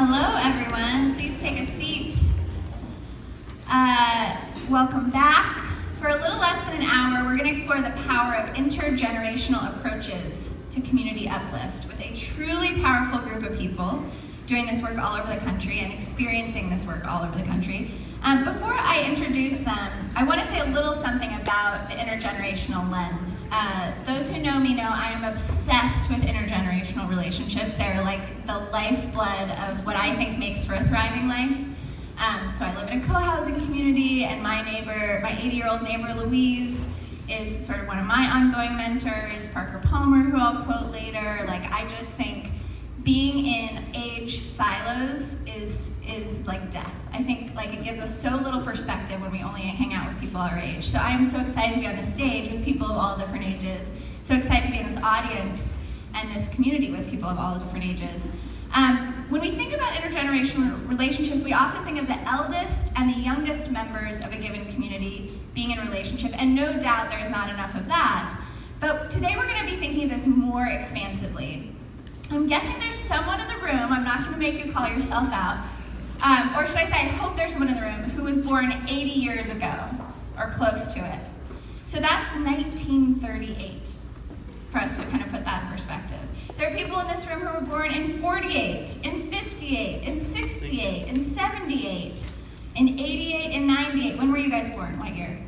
Hello, everyone. Please take a seat. Welcome back. For a little less than an hour, we're going to explore the power of intergenerational approaches to community uplift with a truly powerful group of people doing this work all over the country and experiencing this work all over the country. Before I introduce them, I want to say a little something about the intergenerational lens. Those who know me know I am obsessed with intergenerational relationships. They're like the lifeblood of what I think makes for a thriving life. So I live in a co-housing community, and my 80-year-old neighbor Louise is sort of one of my ongoing mentors, Parker Palmer, who I'll quote later. Like, I just think being in age silos is like death. I think like it gives us so little perspective when we only hang out with people our age. So I am so excited to be on this stage with people of all different ages. So excited to be in this audience and this community with people of all different ages. When we think about intergenerational relationships, we often think of the eldest and the youngest members of a given community being in a relationship, and no doubt there's not enough of that. But today we're going to be thinking of this more expansively. I'm guessing there's someone in the room, I'm not going to make you call yourself out, or should I say, I hope there's someone in the room who was born 80 years ago, or close to it. So that's 1938, for us to kind of put that in perspective. There are people in this room who were born in 48, in 58, in 68, in 78, in 88, and 98. When were you guys born? What year?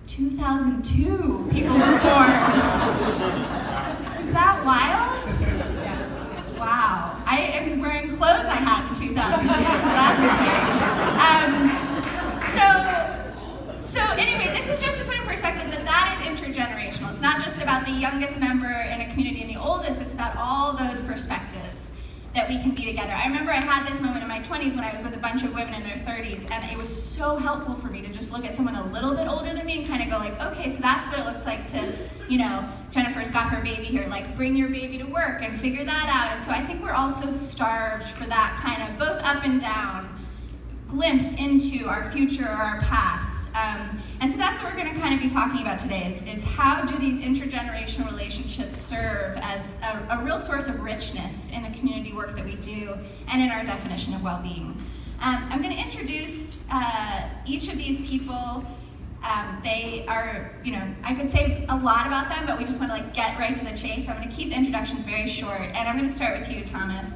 2002 people were born. Is that wild? Wow. I am wearing clothes I had in 2002, so that's exciting. So anyway, this is just to put in perspective that is intergenerational. It's not just about the youngest member in a community and the oldest, it's about all those perspectives that we can be together. I remember I had this moment in my 20s when I was with a bunch of women in their 30s, and it was so helpful for me to just look at someone a little bit older than me and kind of go like, okay, so that's what it looks like to, Jennifer's got her baby here, like bring your baby to work and figure that out. And so I think we're also starved for that kind of both up and down glimpse into our future or our past. And so that's what we're going to kind of be talking about today is how do these intergenerational relationships serve as a real source of richness in the community work that we do and in our definition of well-being. I'm going to introduce each of these people. They are, I could say a lot about them, but we just want to get right to the chase. So I'm going to keep the introductions very short, and I'm going to start with you, Thomas.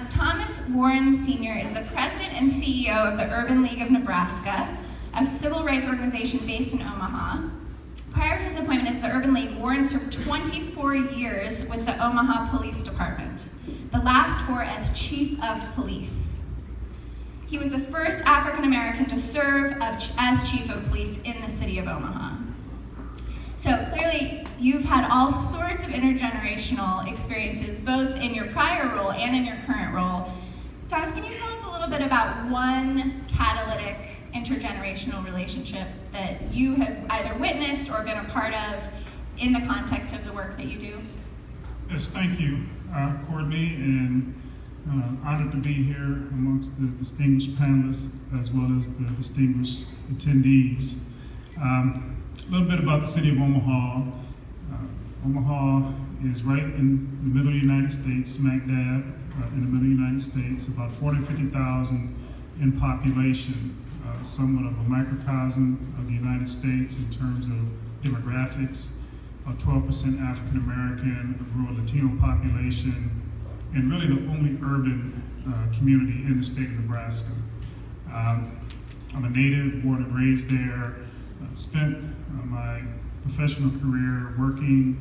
Thomas Warren Sr. is the president and CEO of the Urban League of Nebraska, a civil rights organization based in Omaha. Prior to his appointment as the Urban League, Warren served 24 years with the Omaha Police Department, the last 4 as chief of police. He was the first African American to serve as chief of police in the city of Omaha. So clearly, you've had all sorts of intergenerational experiences, both in your prior role and in your current role. Thomas, can you tell us a little bit about one catalytic intergenerational relationship that you have either witnessed or been a part of in the context of the work that you do? Yes, thank you, Courtney, and honored to be here amongst the distinguished panelists as well as the distinguished attendees. A little bit about the city of Omaha. Omaha is right in the middle of the United States, smack dab in the middle of the United States, about 40,000-50,000 in population. Somewhat of a microcosm of the United States in terms of demographics, about 12% African American, a rural Latino population, and really the only urban community in the state of Nebraska. I'm a native, born and raised there, spent my professional career working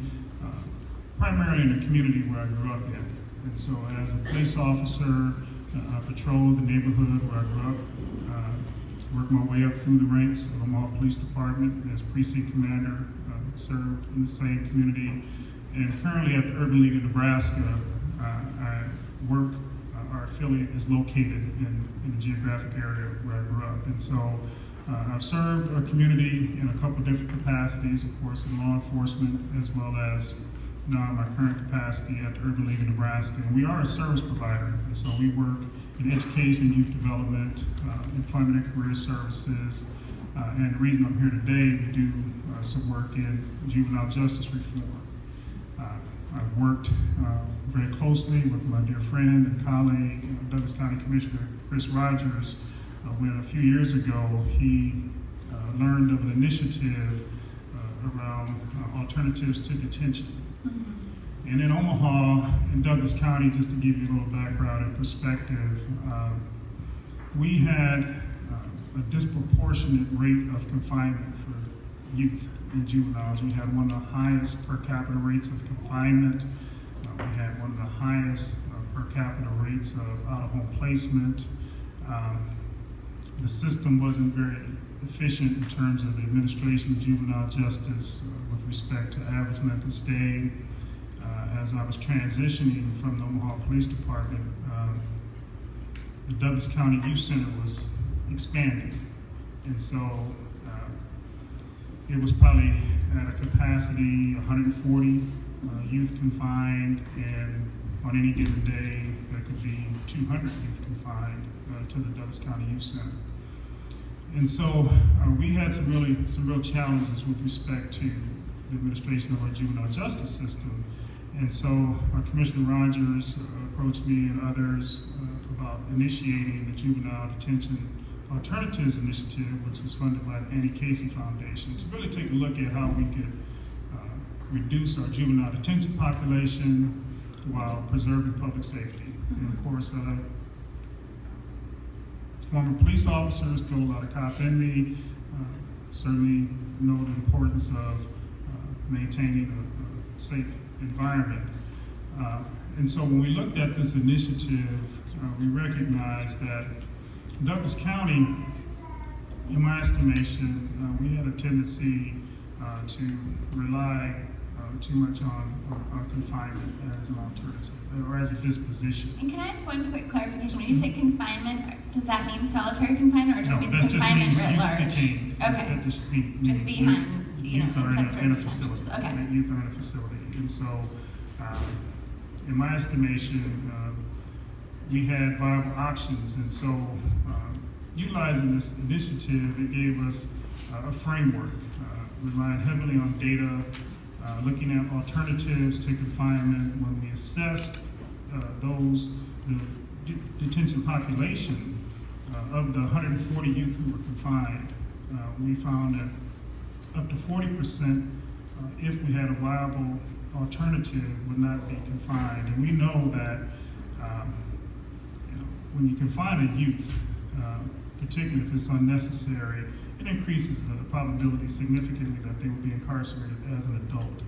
primarily in the community where I grew up in. And so as a police officer, I patrolled the neighborhood where I grew up. Worked my way up through the ranks of the Omaha Police Department as precinct commander, served in the same community, and currently at the Urban League of Nebraska, I work, our affiliate is located in the geographic area where I grew up. And so I've served our community in a couple of different capacities, of course, in law enforcement, as well as now in my current capacity at the Urban League of Nebraska. And we are a service provider, and so we work in education, youth development, employment and career services, and the reason I'm here today, we do some work in juvenile justice reform. I've worked very closely with my dear friend and colleague, Douglas County Commissioner Chris Rogers, when a few years ago he learned of an initiative around alternatives to detention. Mm-hmm. And in Omaha, in Douglas County, just to give you a little background and perspective, we had a disproportionate rate of confinement for youth and juveniles. We had one of the highest per capita rates of confinement. We had one of the highest per capita rates of out-of-home placement. The system wasn't very efficient in terms of the administration of juvenile justice with respect to average length of stay. As I was transitioning from the Omaha Police Department, the Douglas County Youth Center was expanding. And so it was probably at a capacity 140 youth confined, and on any given day there could be 200 youth confined to the Douglas County Youth Center. And so we had some real challenges with respect to the administration of our juvenile justice system. And so Commissioner Rogers approached me and others about initiating the Juvenile Detention Alternatives Initiative, which is funded by the Annie Casey Foundation, to really take a look at how we could reduce our juvenile detention population while preserving public safety. And of course, former police officer, still a lot of cop in me, certainly know the importance of maintaining a safe environment. And so when we looked at this initiative, we recognized that Douglas County, in my estimation, we had a tendency to rely too much on confinement as an alternative, or as a disposition. And can I ask one quick clarification? When you say confinement, does that mean solitary confinement, or just means confinement writ large? Detained. Okay. That just means just behind, youth are in some sort in a of facility. Okay. Youth are in a facility, and so, in my estimation, we had viable options, and so utilizing this initiative, it gave us a framework, relying heavily on data, looking at alternatives to confinement. When we assessed the detention population of the 140 youth who were confined, we found that up to 40%, if we had a viable alternative, would not be confined. And we know that when you confine a youth, particularly if it's unnecessary, it increases the probability significantly that they will be incarcerated as an adult.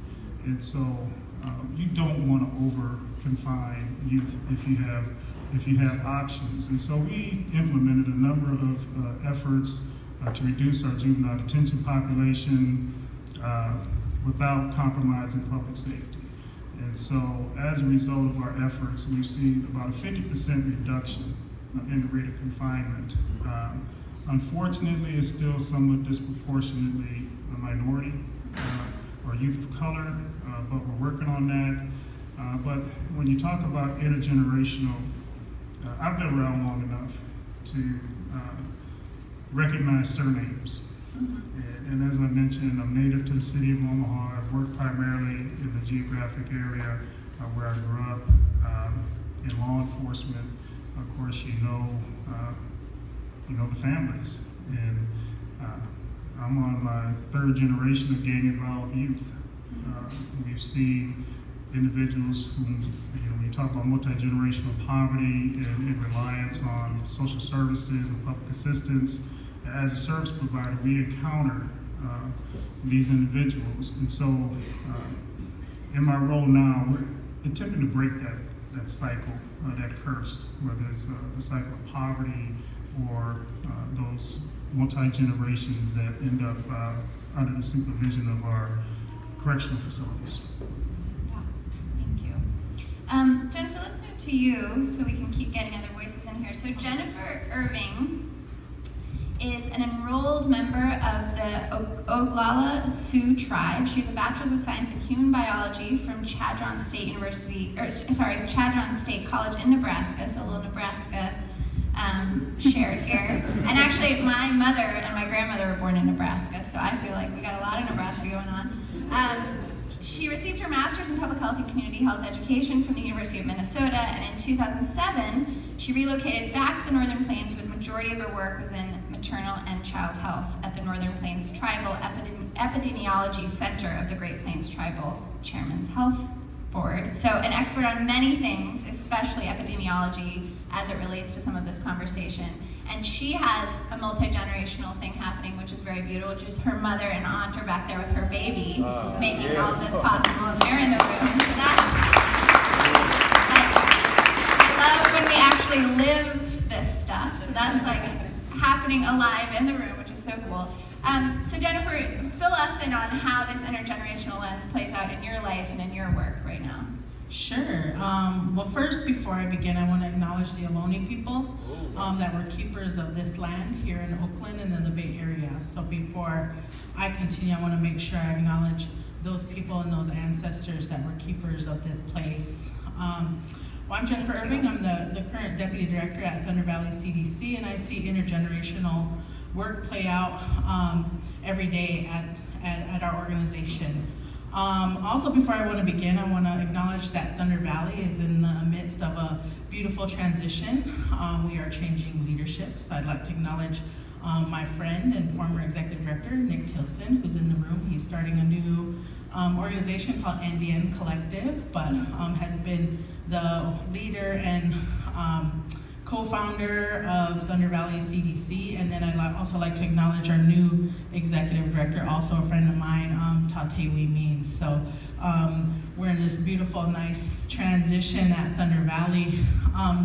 And so you don't want to over confine youth if you have options. And so we implemented a number of efforts to reduce our juvenile detention population without compromising public safety. And so as a result of our efforts, we've seen about a 50% reduction in the rate of confinement. Unfortunately, it's still somewhat disproportionately a minority or youth of color, but we're working on that. But when you talk about intergenerational, I've been around long enough to recognize surnames. And as I mentioned, I'm native to the city of Omaha. I've worked primarily in the geographic area where I grew up in law enforcement. Of course, you know the families. And I'm on my third generation of gang-involved youth. We've seen individuals who, when you talk about multi-generational poverty and reliance on social services and public assistance, as a service provider, we encounter these individuals. And so in my role now, we're attempting to break that cycle, that curse, whether it's the cycle of poverty or those multi-generations that end up under the supervision of our correctional facilities. Yeah, thank you. Jennifer, let's move to you so we can keep getting other voices in here. So Jennifer Irving is an enrolled member of the Oglala Sioux tribe. She's a Bachelor's of Science in Human Biology from Chadron State College in Nebraska, so a little Nebraska shared here. And actually, my mother and my grandmother were born in Nebraska, so I feel like we got a lot of Nebraska going on. She received her master's in public health and community health education from the University of Minnesota, and in 2007, she relocated back to the Northern Plains, with majority of her work was in maternal and child health at the Northern Plains Tribal Epidemiology Center of the Great Plains Tribal Chairman's Health Board. So an expert on many things, especially epidemiology, as it relates to some of this conversation. And she has a multi-generational thing happening, which is very beautiful, which is her mother and aunt are back there with her baby, making all of this possible, and they're in the room. So that's, I love when we actually live this stuff. So that's like happening alive in the room, which is so cool. So Jennifer, fill us in on how this intergenerational lens plays out in your life and in your work right now. Sure. Well, first, before I begin, I want to acknowledge the Ohlone people that were keepers of this land here in Oakland and in the Bay Area. So before I continue, I want to make sure I acknowledge those people and those ancestors that were keepers of this place. Well, I'm Jennifer Irving. I'm the current Deputy Director at Thunder Valley CDC, and I see intergenerational work play out every day at our organization. Also, before I want to begin, I want to acknowledge that Thunder Valley is in the midst of a beautiful transition. We are changing leadership, so I'd like to acknowledge my friend and former Executive Director, Nick Tilson, who's in the room. He's starting a new organization called NDN Collective, but has been the leader and co-founder of Thunder Valley CDC, and then I'd also like to acknowledge our new executive director, also a friend of mine, Tatewi Means. So we're in this beautiful, nice transition at Thunder Valley,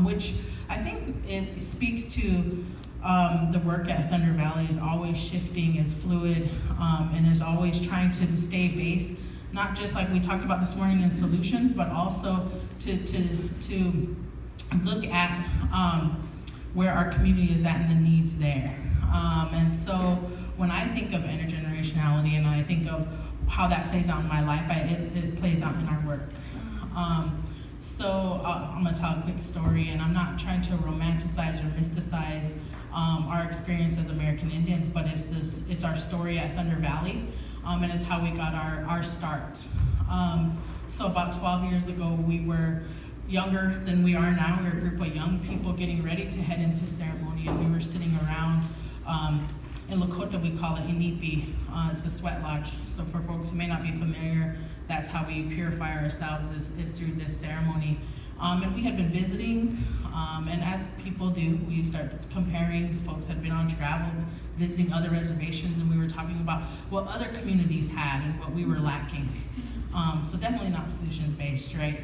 which I think it speaks to the work at Thunder Valley is always shifting, is fluid, and is always trying to stay based, not just like we talked about this morning in solutions, but also to look at where our community is at and the needs there. And so when I think of intergenerationality and I think of how that plays out in my life, it plays out in our work. So I'm gonna tell a quick story, and I'm not trying to romanticize or mysticize our experience as American Indians, but it's our story at Thunder Valley, and it's how we got our start. So about 12 years ago, we were younger than we are now. We were a group of young people getting ready to head into ceremony, and we were sitting around, in Lakota we call it Inipi, it's the sweat lodge. So for folks who may not be familiar, that's how we purify ourselves is through this ceremony. And we had been visiting, and as people do, we started comparing. These folks had been on travel, visiting other reservations, and we were talking about what other communities had and what we were lacking. So definitely not solutions-based, right?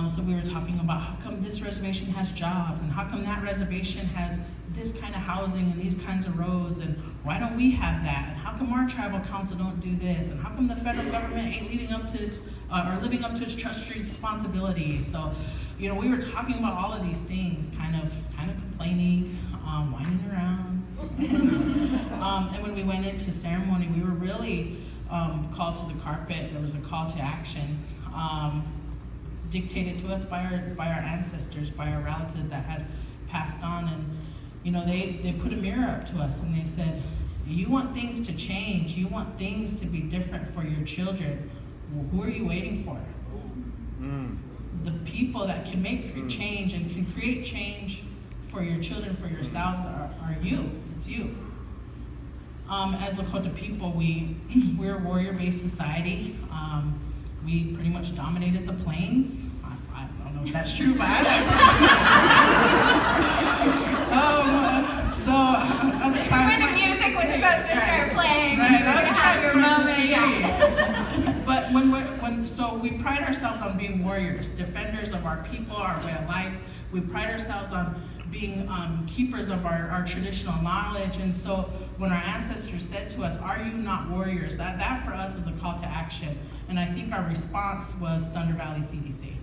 So we were talking about how come this reservation has jobs, and how come that reservation has this kind of housing and these kinds of roads, and why don't we have that? And how come our tribal council don't do this? And how come the federal government ain't living up to its trustees' responsibilities? So, you know, we were talking about all of these things, kind of complaining, whining around. And when we went into ceremony, we were really called to the carpet. There was a call to action. Dictated to us by our ancestors, by our relatives that had passed on, and you know they put a mirror up to us and they said, you want things to change, you want things to be different for your children. Well, who are you waiting for? The people that can make change and can create change for your children, for yourselves, are you. It's you. As Lakota people, we're a warrior-based society. We pretty much dominated the plains. I don't know if that's true, but so other times When the music was supposed to start playing, right, you were gonna have your moment. Yeah. But so we pride ourselves on being warriors, defenders of our people, our way of life. We pride ourselves on being keepers of our traditional knowledge. And so when our ancestors said to us, are you not warriors? That for us is a call to action. And I think our response was Thunder Valley CDC.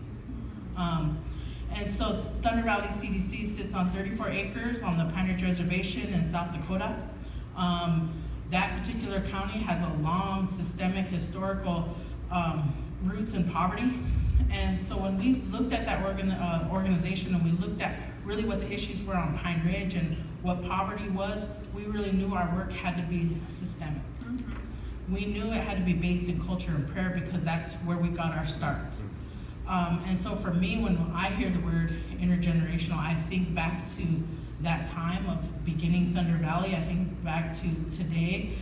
And so Thunder Valley CDC sits on 34 acres on the Pine Ridge Reservation in South Dakota. That particular county has a long systemic historical roots in poverty. And so when we looked at that organization and we looked at really what the issues were on Pine Ridge and what poverty was, we really knew our work had to be systemic. we knew it had to be based in culture and prayer because that's where we got our start. And so for me, when I hear the word intergenerational, I think back to that time of beginning Thunder Valley. I think back to today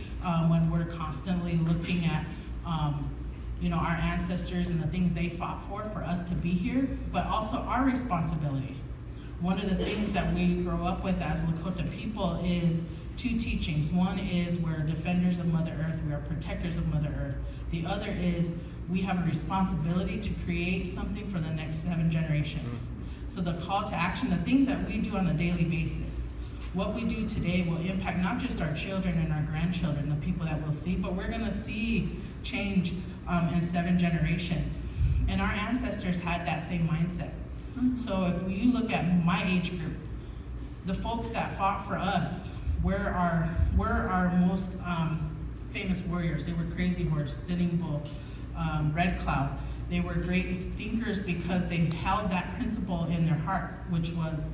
when we're constantly looking at our ancestors and the things they fought for us to be here, but also our responsibility. One of the things that we grow up with as Lakota people is two teachings. One is we're defenders of Mother Earth, we are protectors of Mother Earth. The other is we have a responsibility to create something for the next 7 generations. So the call to action, the things that we do on a daily basis, what we do today will impact not just our children and our grandchildren, the people that we'll see, but we're gonna see change in 7 generations. And our ancestors had that same mindset. So if you look at my age group, the folks that fought for us were our most famous warriors. They were Crazy Horse, Sitting Bull, Red Cloud. They were great thinkers because they held that principle in their heart, which was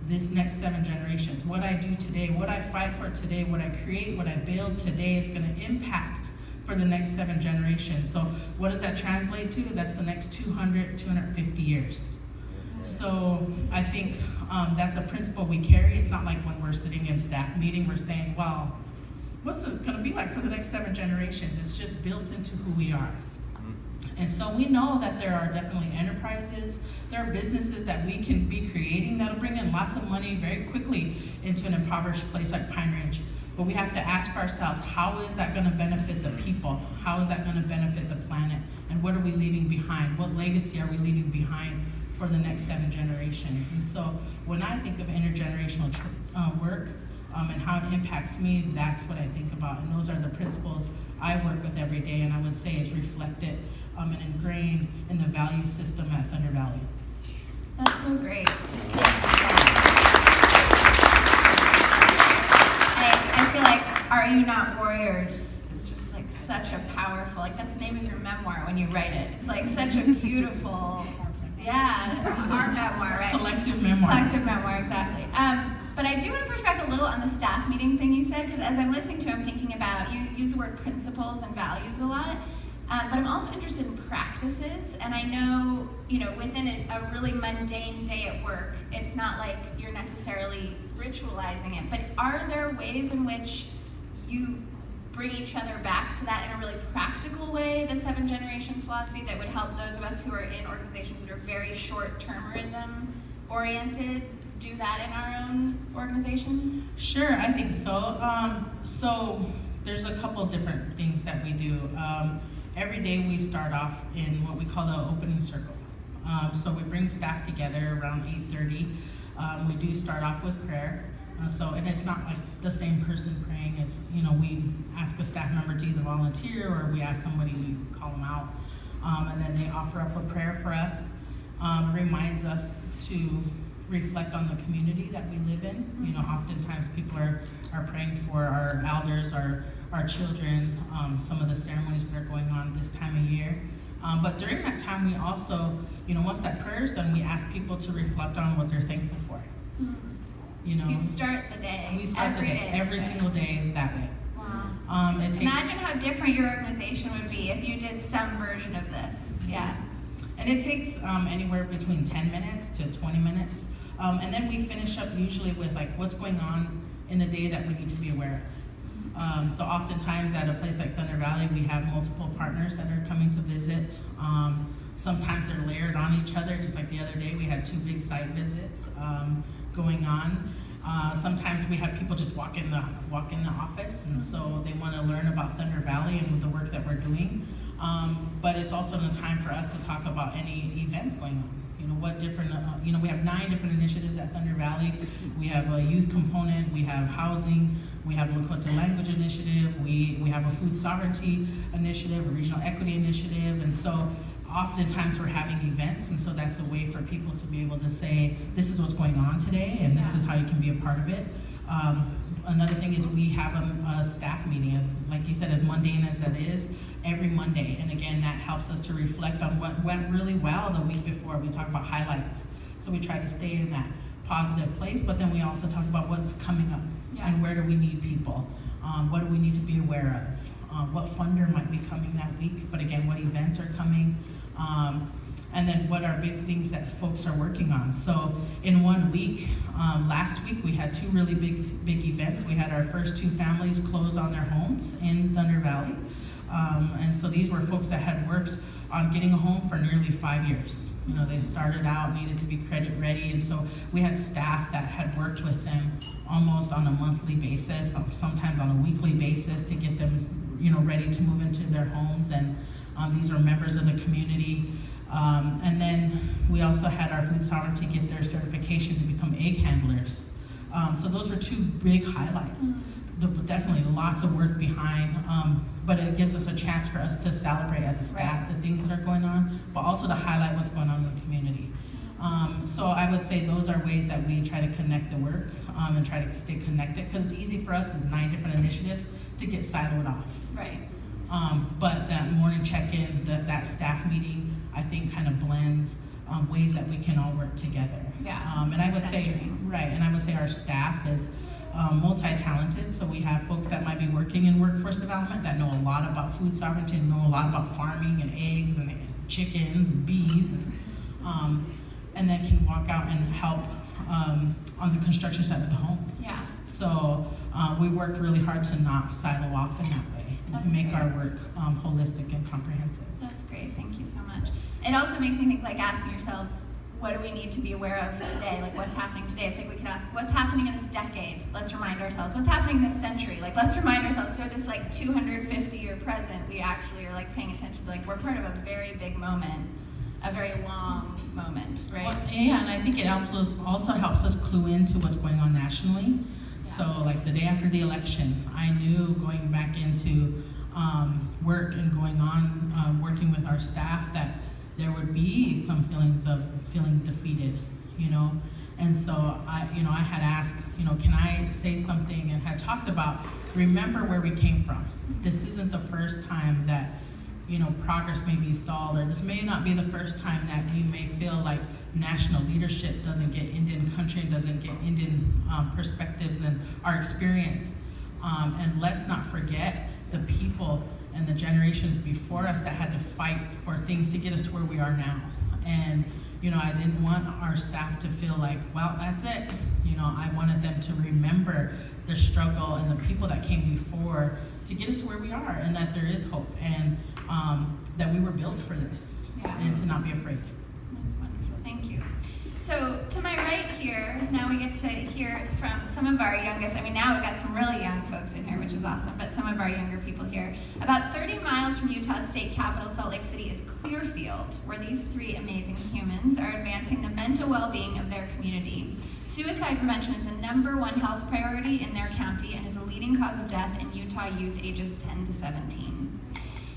this next 7 generations. What I do today, what I fight for today, what I create, what I build today is gonna impact for the next 7 generations. So what does that translate to? That's the next 200, 250 years. So I think that's a principle we carry. It's not like when we're sitting in staff meeting, we're saying, well, what's it gonna be like for the next 7 generations? It's just built into who we are. And so we know that there are definitely enterprises, there are businesses that we can be creating that'll bring in lots of money very quickly into an impoverished place like Pine Ridge. But we have to ask ourselves, how is that gonna benefit the people? How is that gonna benefit the planet? And what are we leaving behind? What legacy are we leaving behind for the next 7 generations? And so when I think of intergenerational work and how it impacts me, that's what I think about. And those are the principles I work with every day, and I would say it's reflected and ingrained in the value system at Thunder Valley. That's so great. I feel like Are You Not Warriors is just like such a powerful, like that's the name of your memoir when you write it. It's like such a beautiful, yeah, our memoir, right? Collective memoir. Collective memoir, exactly. But I do want to push back a little on the staff meeting thing you said, because as I'm listening to it, I'm thinking about, you use the word principles and values a lot, but I'm also interested in practices, and I know, within a really mundane day at work, it's not like you're necessarily ritualizing it, but are there ways in which you bring each other back to that in a really practical way, the 7 generations philosophy, that would help those of us who are in organizations that are very short-termerism oriented do that in our own organizations? Sure, I think so. So there's a couple different things that we do. Every day we start off in what we call the opening circle. So we bring staff together around 8:30. We do start off with prayer. And it's not like the same person praying. It's, we ask a staff member to either volunteer or we ask somebody, we call them out. And then they offer up a prayer for us. Reminds us to reflect on the community that we live in. Oftentimes people are praying for our elders, our children, some of the ceremonies that are going on this time of year. But during that time, we also, once that prayer is done, we ask people to reflect on what they're thankful for. So you start the day. We start the day, every single day that way. Wow. Imagine how different your organization would be if you did some version of this. Yeah. And it takes anywhere between 10 minutes to 20 minutes. And then we finish up usually with what's going on in the day that we need to be aware of. So oftentimes at a place like Thunder Valley, we have multiple partners that are coming to visit. Sometimes they're layered on each other, just like the other day we had 2 big site visits going on. Sometimes we have people just walk in the office, and so they want to learn about Thunder Valley and the work that we're doing. But it's also a time for us to talk about any events going on. What different, we have 9 different initiatives at Thunder Valley. We have a youth component, we have housing, we have Lakota language initiative, we have a food sovereignty initiative, a regional equity initiative, and so oftentimes we're having events, and so that's a way for people to be able to say, this is what's going on today, and this is how you can be a part of it. Another thing is we have a staff meeting, as like you said, as mundane as that is, every Monday. And again, that helps us to reflect on what went really well the week before. We talk about highlights. So we try to stay in that positive place, but then we also talk about what's coming up and where do we need people? What do we need to be aware of? what funder might be coming that week, but again, what events are coming, and then what are big things that folks are working on. So in 1 week, last week we had 2 really big events. We had our first 2 families close on their homes in Thunder Valley. And so these were folks that had worked on getting a home for nearly 5 years. You know, they started out, needed to be credit ready, and so we had staff that had worked with them almost on a monthly basis, sometimes on a weekly basis, to get them, you know, ready to move into their homes. And these are members of the community. And then we also had our food sovereignty get their certification to become egg handlers. So those are 2 big highlights. Definitely lots of work behind, but it gives us a chance for us to celebrate as a staff the things that are going on, but also to highlight what's going on in the community. So I would say those are ways that we try to connect the work and try to stay connected, because it's easy for us in 9 different initiatives to get siloed off. Right. But that morning check-in, that staff meeting, I think kind of blends ways that we can all work together. Yeah. And I would say, and I would say our staff is multi-talented. So we have folks that might be working in workforce development that know a lot about food sovereignty and know a lot about farming and eggs and chickens and bees, and then can walk out and help on the construction side of the homes. Yeah. So we worked really hard to not silo off in that way, and to make our work holistic and comprehensive. That's great, thank you so much. It also makes me think, like, asking yourselves, what do we need to be aware of today? Like, what's happening today? It's like we could ask, what's happening in this decade? Let's remind ourselves. What's happening this century? Like, let's remind ourselves. So this, like, 250-year present, we actually are, like, paying attention to, like, we're part of a very big moment, a very long moment, right? Well, yeah, and I think it also helps us clue into what's going on nationally. Yeah. So, like, the day after the election, I knew going back into work and going on working with our staff that there would be some feelings of feeling defeated, you know? And so I had asked, can I say something, and had talked about, remember where we came from. This isn't the first time that, progress may be stalled, or this may not be the first time that we may feel like national leadership doesn't get Indian country, doesn't get Indian perspectives and our experience. And let's not forget the people and the generations before us that had to fight for things to get us to where we are now. And I didn't want our staff to feel like, well, that's it. I wanted them to remember the struggle and the people that came before to get us to where we are, and that there is hope, and that we were built for this, and to not be afraid. That's wonderful, thank you. So to my right here, now we get to hear from some of our youngest, now we've got some really young folks in here, which is awesome, but some of our younger people here. About 30 miles from Utah's state capital, Salt Lake City, is Clearfield, where these 3 amazing humans are advancing the mental well-being of their community. Suicide prevention is the #1 health priority in their county and is the leading cause of death in Utah youth ages 10 to 17.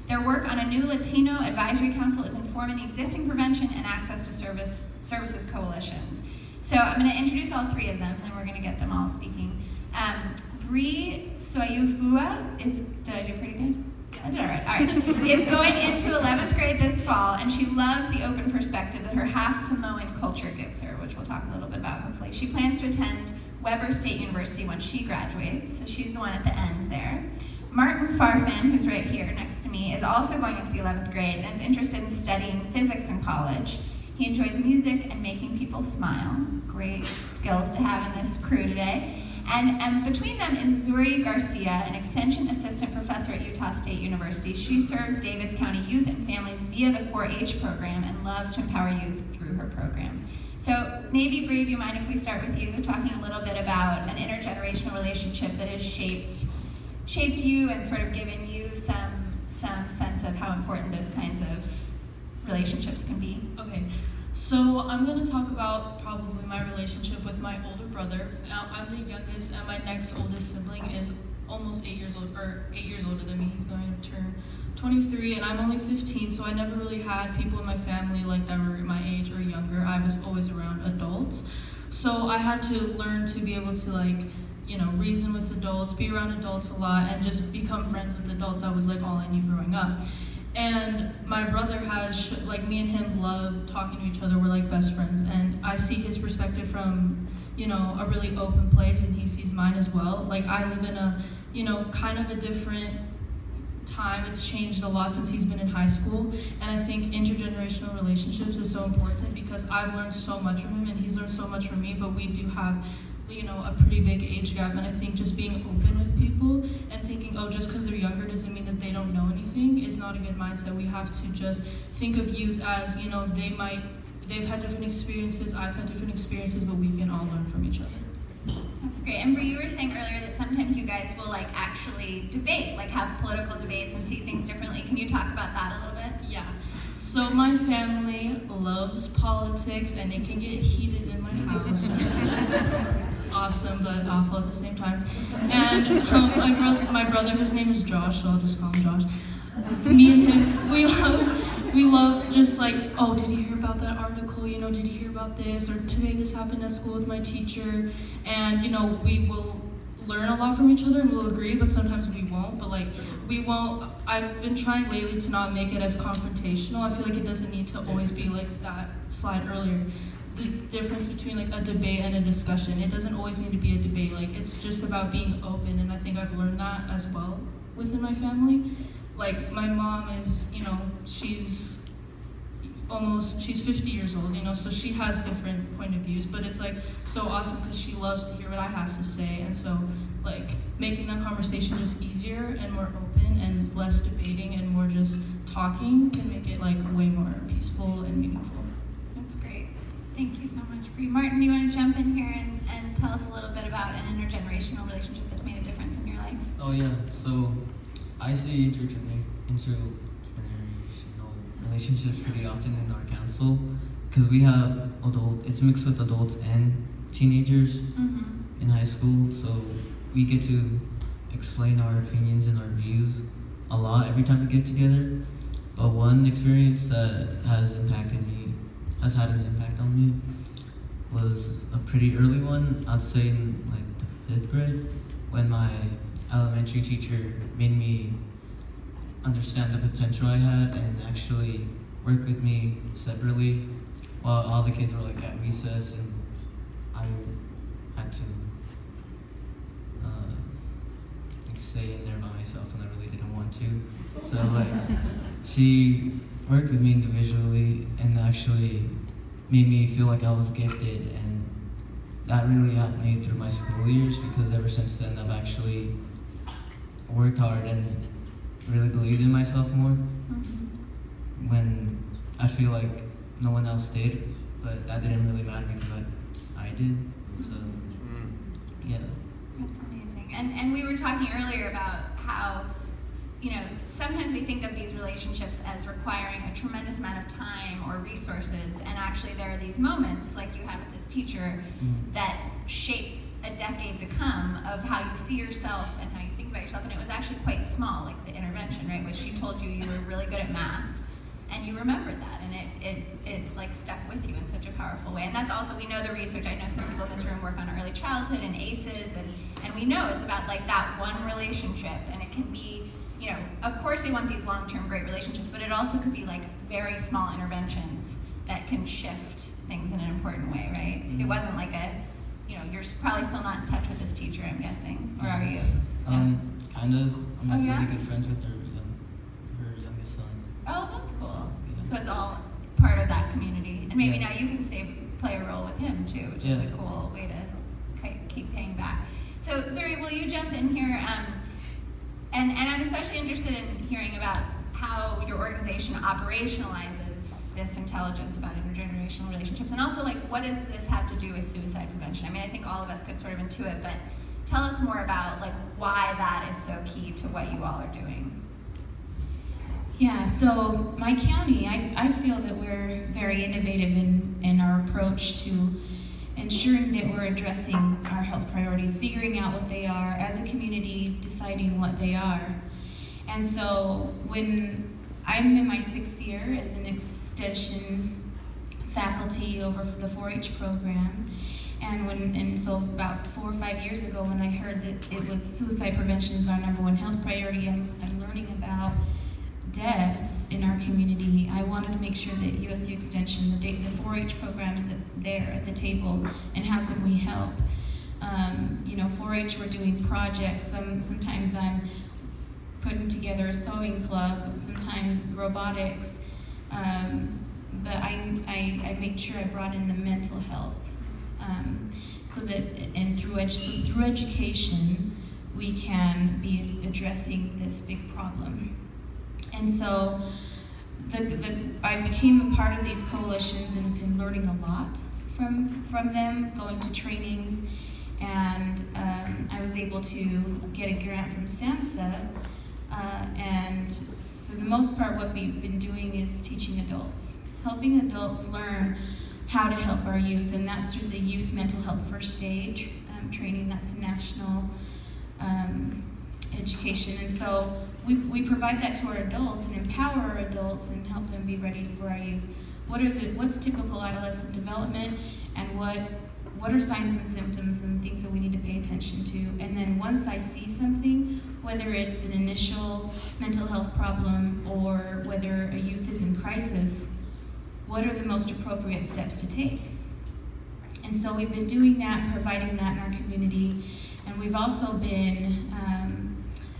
Their work on a new Latino advisory council is informing the existing prevention and access to services coalitions. So I'm going to introduce all 3 of them, and then we're going to get them all speaking. Bree Soyufua did I do pretty good? Yeah, I did all right, is going into 11th grade this fall, and she loves the open perspective that her half Samoan culture gives her, which we'll talk a little bit about, hopefully. She plans to attend Weber State University when she graduates, so she's the one at the end there. Martin Farfan, who's right here next to me, is also going into the 11th grade and is interested in studying physics in college. He enjoys music and making people smile. Great skills to have in this crew today. And between them is Zuri Garcia, an extension assistant professor at Utah State University. She serves Davis County youth and families via the 4-H program and loves to empower youth through her programs. So maybe, Bree, do you mind if we start with you, talking a little bit about an intergenerational relationship that has shaped you and sort of given you some sense of how important those kinds of relationships can be? Okay, so I'm going to talk about probably my relationship with my older brother. I'm the youngest, and my next oldest sibling is almost 8 years old, or 8 years older than me. He's going to turn 23, and I'm only 15, so I never really had people in my family like that were my age or younger. I was always around adults, so I had to learn to be able to reason with adults, be around adults a lot, and just become friends with adults. That was all I knew growing up. And my brother has, me and him love talking to each other. We're like best friends, and I see his perspective from, a really open place, and he sees mine as well. I live in a, kind of a different time, it's changed a lot since he's been in high school. And I think intergenerational relationships is so important because I've learned so much from him and he's learned so much from me, but we do have, you know, a pretty big age gap. And I think just being open with people and thinking, oh, just because they're younger doesn't mean that they don't know anything is not a good mindset. We have to just think of youth as, you know, they've had different experiences, I've had different experiences, but we can all learn from each other. That's great. And Bree, you were saying earlier that sometimes you guys will like actually debate, like have political debates and see things differently. Can you talk about that a little bit? Yeah. So my family loves politics and it can get heated in my house, which is awesome but awful at the same time. And my brother, his name is Josh, so I'll just call him Josh. Me and him, we love just like, oh, did you hear about that article? You know, did you hear about this? Or today this happened at school with my teacher. And, you know, we will learn a lot from each other and we'll agree, but sometimes we won't. But like, we won't, I've been trying lately to not make it as confrontational. I feel like it doesn't need to always be like that slide earlier. The difference between like a debate and a discussion, it doesn't always need to be a debate. Like, it's just about being open, and I think I've learned that as well within my family. Like, my mom is, you know, she's 50 years old, you know, so she has different point of views, but it's like so awesome because she loves to hear what I have to say, and so like making that conversation just easier and more open and less debating and more just talking can make it like way more peaceful and meaningful. That's great. Thank you so much, Bree. Martin, you want to jump in here and tell us a little bit about an intergenerational relationship that's made a difference in your life? Oh yeah, so I see intergenerational relationships pretty often in our council because we have it's mixed with adults and teenagers in high school, so we get to explain our opinions and our views a lot every time we get together. But one experience that has had an impact on me was a pretty early one. I'd say in like the 5th grade, when my elementary teacher made me understand the potential I had and actually worked with me separately while all the kids were like at recess, and I had to stay in there by myself and I really didn't want to. So like she worked with me individually and actually made me feel like I was gifted, and that really helped me through my school years because ever since then I've actually worked hard and really believed in myself more when I feel like no one else did, but that didn't really matter because I did. So yeah. That's amazing. And we were talking earlier about how, you know, sometimes we think of these relationships as requiring a tremendous amount of time or resources, and actually there are these moments like you had with this teacher that shape a decade to come of how you see yourself and how you think about yourself. And it was actually quite small, like the intervention, right, which she told you were really good at math and you remembered that, and it like stuck with you in such a powerful way. And that's also, we know the research, I know some people in this room work on early childhood and ACEs, and we know it's about like that one relationship, and it can be, you know, of course we want these long-term great relationships, but it also could be like very small interventions that can shift things in an important way, right? It wasn't like you know, you're probably still not in touch with this teacher, I'm guessing, or are you? Kind of. I'm like yeah? really good friends with her youngest son. Oh, that's cool. So, yeah. So it's all part of that community, and maybe now you can play a role with him too, which is a cool way to keep paying back. So Zuri, will you jump in here? And I'm especially interested in hearing about how your organization operationalizes this intelligence about intergenerational relationships, and also like what does this have to do with suicide prevention? I mean, I think all of us could sort of intuit, but tell us more about like why that is so key to what you all are doing. Yeah, so my county, I feel that we're very innovative in our approach to ensuring that we're addressing our health priorities, figuring out what they are, as a community deciding what they are. And so when I'm in my 6th year as an extension faculty over the 4-H program, and so about 4 or 5 years ago when I heard that it was suicide prevention is our #1 health priority, I'm learning about deaths in our community. I wanted to make sure that USU Extension, the 4-H programs there at the table, and how can we help. You know, 4-H, we're doing projects. Sometimes I'm putting together a sewing club, sometimes robotics, but I made sure I brought in the mental health, so that, and through education, we can be addressing this big problem. And so I became a part of these coalitions and have been learning a lot from them, going to trainings, and I was able to get a grant from SAMHSA, and for the most part what we've been doing is teaching adults, helping adults learn how to help our youth, and that's through the Youth Mental Health First Aid training. That's a national education, and so we provide that to our adults and empower our adults and help them be ready for our youth. What's typical adolescent development, and what are signs and symptoms and things that we need to pay attention to. And then once I see something, whether it's an initial mental health problem or whether a youth is in crisis, what are the most appropriate steps to take? And so we've been doing that, providing that in our community. And we've also been,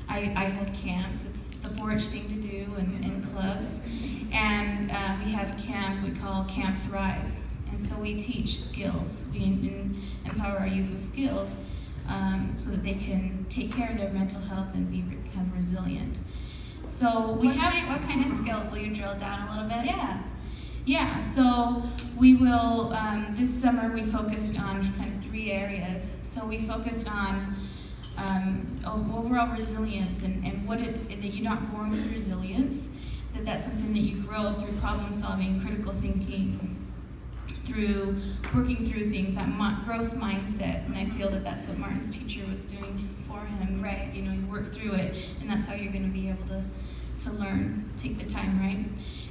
I hold camps. It's the 4-H thing to do, and clubs. And we have a camp we call Camp Thrive. And so we teach skills. We empower our youth with skills so that they can take care of their mental health and become resilient. So we what kind of skills? Will you drill down a little bit? Yeah, so we will, this summer we focused on kind of 3 areas. So we focused on overall resilience and that you're not born with resilience, that's something that you grow through problem solving, critical thinking, through working through things, that growth mindset, and I feel that that's what Martin's teacher was doing for him. Right. You know, you work through it, and that's how you're going to be able to learn, take the time, right?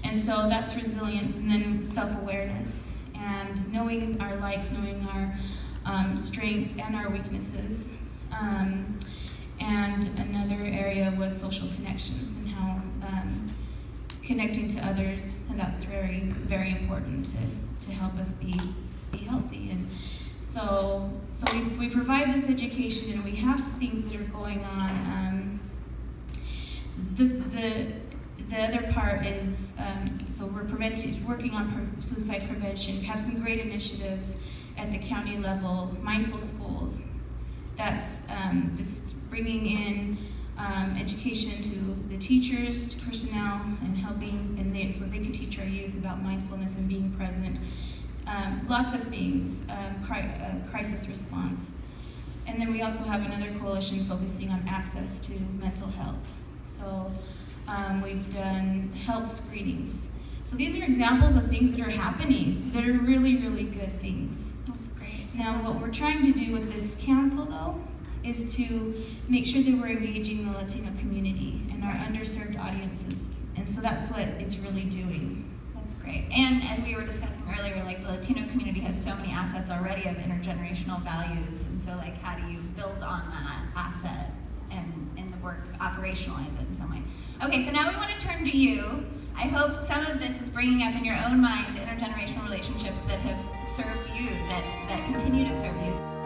And so that's resilience, and then self-awareness, and knowing our likes, knowing our strengths and our weaknesses. And another area was social connections and how connecting to others, and that's very, very important to help us be healthy. And so we provide this education, and we have things that are going on. The other part is, so we're working on suicide prevention. We have some great initiatives at the county level, mindful schools. That's just bringing in education to the teachers, to personnel, and helping, so they can teach our youth about mindfulness and being present. Lots of things, crisis response. And then we also have another coalition focusing on access to mental health. So we've done health screenings. So these are examples of things that are happening that are really, really good things. That's great. Now, what we're trying to do with this council, though, is to make sure that we're engaging the Latino community and our underserved audiences. And so that's what it's really doing. That's great. And as we were discussing earlier, like the Latino community has so many assets already of intergenerational values. And so like how do you build on that asset and in the work operationalize it in some way? Okay, so now we want to turn to you. I hope some of this is bringing up in your own mind intergenerational relationships that have served you, that continue to serve you.